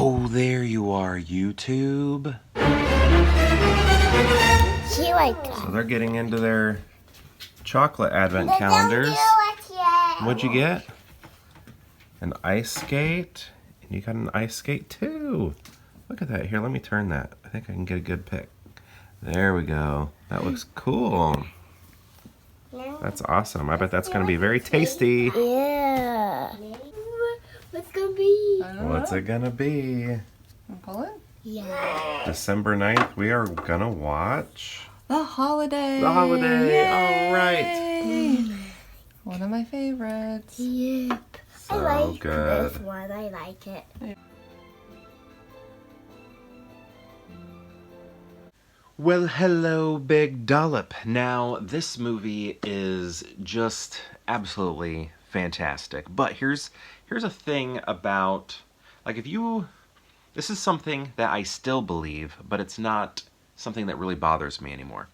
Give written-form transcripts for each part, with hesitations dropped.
Oh, there you are, YouTube. So they're getting into their chocolate advent calendars. What'd you get? An ice skate? And you got an ice skate too. Look at that. Here, let me turn that. I think I can get a good pic. There we go. That looks cool. That's awesome. I bet that's going to be very tasty. Yeah. What's it gonna be? What's it gonna be? Pull it? Yeah. December 9th, we are gonna watch The Holiday. The Holiday. Yay! All right. One of my favorites. Yep. So I like good. this one. I like it. Well, hello, Big Dollop. Now, this movie is just absolutely fantastic. But here's a thing about, like, this is something that I still believe, but it's not something that really bothers me anymore.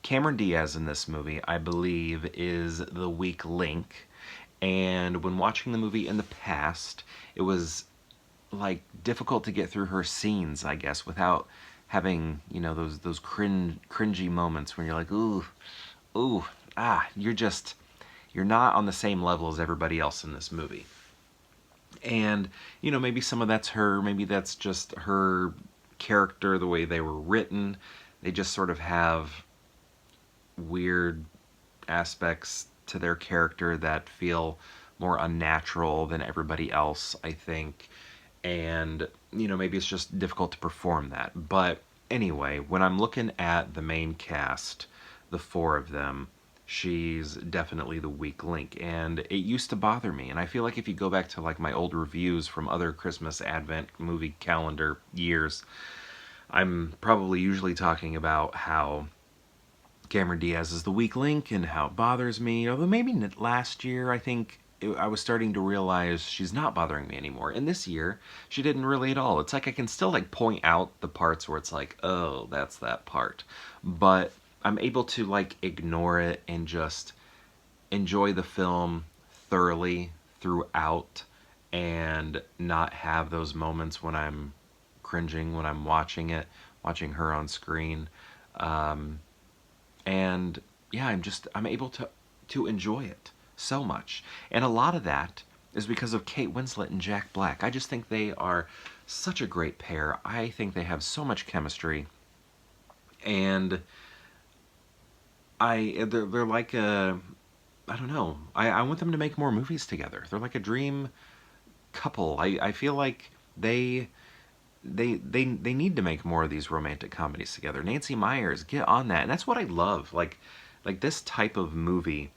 Cameron Diaz in this movie, I believe, is the weak link. And when watching the movie in the past, it was, like, difficult to get through her scenes, I guess, without having, you know, those cringy moments when you're like, ooh, you're not on the same level as everybody else in this movie. And, you know, maybe some of that's her, maybe that's just her character, the way they were written. They just sort of have weird aspects to their character that feel more unnatural than everybody else, I think. And, you know, maybe it's just difficult to perform that. But anyway, when I'm looking at the main cast, the four of them, she's definitely the weak link. And it used to bother me. And I feel like if you go back to, like, my old reviews from other Christmas Advent movie calendar years, I'm probably usually talking about how Cameron Diaz is the weak link and how it bothers me. Although maybe last year, I think I was starting to realize she's not bothering me anymore. And this year, she didn't really at all. It's like I can still, like, point out the parts where it's like, oh, that's that part. But I'm able to, like, ignore it and just enjoy the film thoroughly throughout and not have those moments when I'm cringing when I'm watching it, watching her on screen. And yeah, I'm able to enjoy it so much. And a lot of that is because of Kate Winslet and Jack Black. I just think they are such a great pair. I think they have so much chemistry. And they're like a, I don't know. I want them to make more movies together. They're like a dream couple. I feel like they need to make more of these romantic comedies together. Nancy Meyers, get on that. And that's what I love. Like this type of movie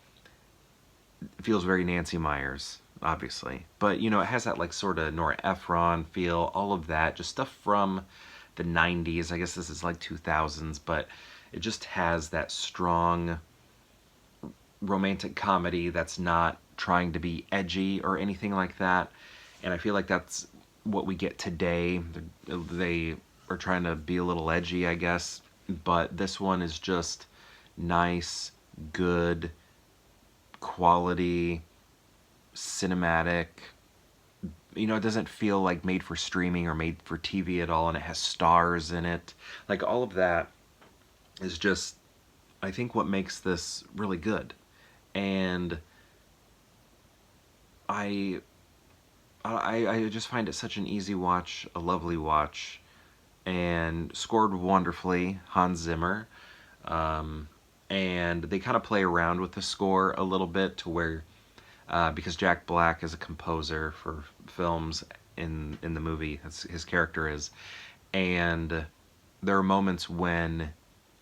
feels very Nancy Meyers, obviously. But, you know, it has that, like, sort of Nora Ephron feel, all of that. Just stuff from the 90s. I guess this is, like, 2000s. But it just has that strong romantic comedy that's not trying to be edgy or anything like that. And I feel like that's what we get today. They are trying to be a little edgy, I guess. But this one is just nice, good, quality, cinematic. You know, it doesn't feel like made for streaming or made for TV at all, and it has stars in it. Like, all of that is just, I think, what makes this really good. And I just find it such an easy watch, a lovely watch, and scored wonderfully, Hans Zimmer. And they kind of play around with the score a little bit to where, because Jack Black is a composer for films in the movie, his character is, and there are moments when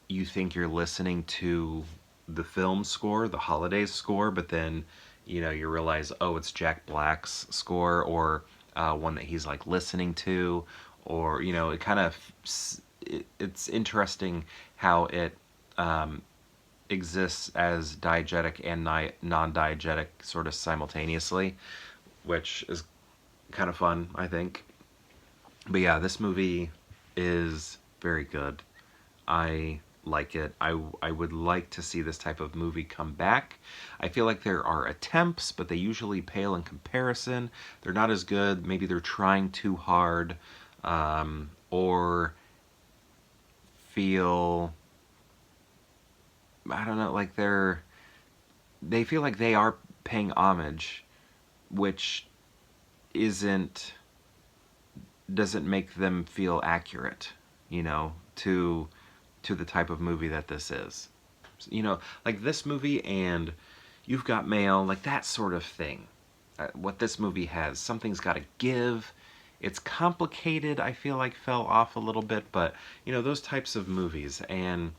you think you're listening to the film score, the Holidays score, but then, you know, you realize, oh, it's Jack Black's score, or one that he's, like, listening to, or, you know, it kind of, it's interesting how it exists as diegetic and non-diegetic sort of simultaneously, which is kind of fun, I think. But yeah, this movie is very good. I like it. I would like to see this type of movie come back. I feel like there are attempts, but they usually pale in comparison. They're not as good. Maybe they're trying too hard. or feel, I don't know, like they feel like they are paying homage, which isn't doesn't make them feel accurate, you know, to the type of movie that this is. You know, like this movie and You've Got Mail, like that sort of thing. What this movie has, something's got to give. It's complicated, I feel like fell off a little bit, but you know, those types of movies, and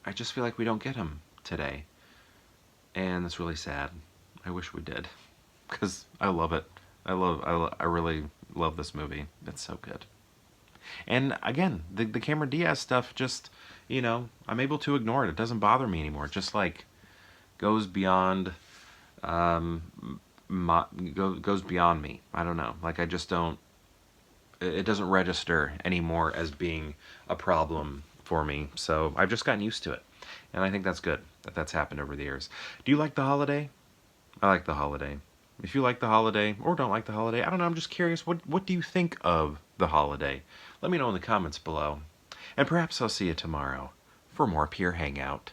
I just feel like we don't get them today. And that's really sad. I wish we did, because I love it. I really love this movie. It's so good. And again, the Cameron Diaz stuff just, you know, I'm able to ignore it. It doesn't bother me anymore. It just like goes beyond, goes beyond me. I don't know. Like I just don't. It doesn't register anymore as being a problem for me. So I've just gotten used to it, and I think that's good that that's happened over the years. Do you like The Holiday? I like The Holiday. If you like The Holiday or don't like The Holiday, I don't know, I'm just curious, what do you think of The Holiday? Let me know in the comments below. And perhaps I'll see you tomorrow for more Pure Hangout.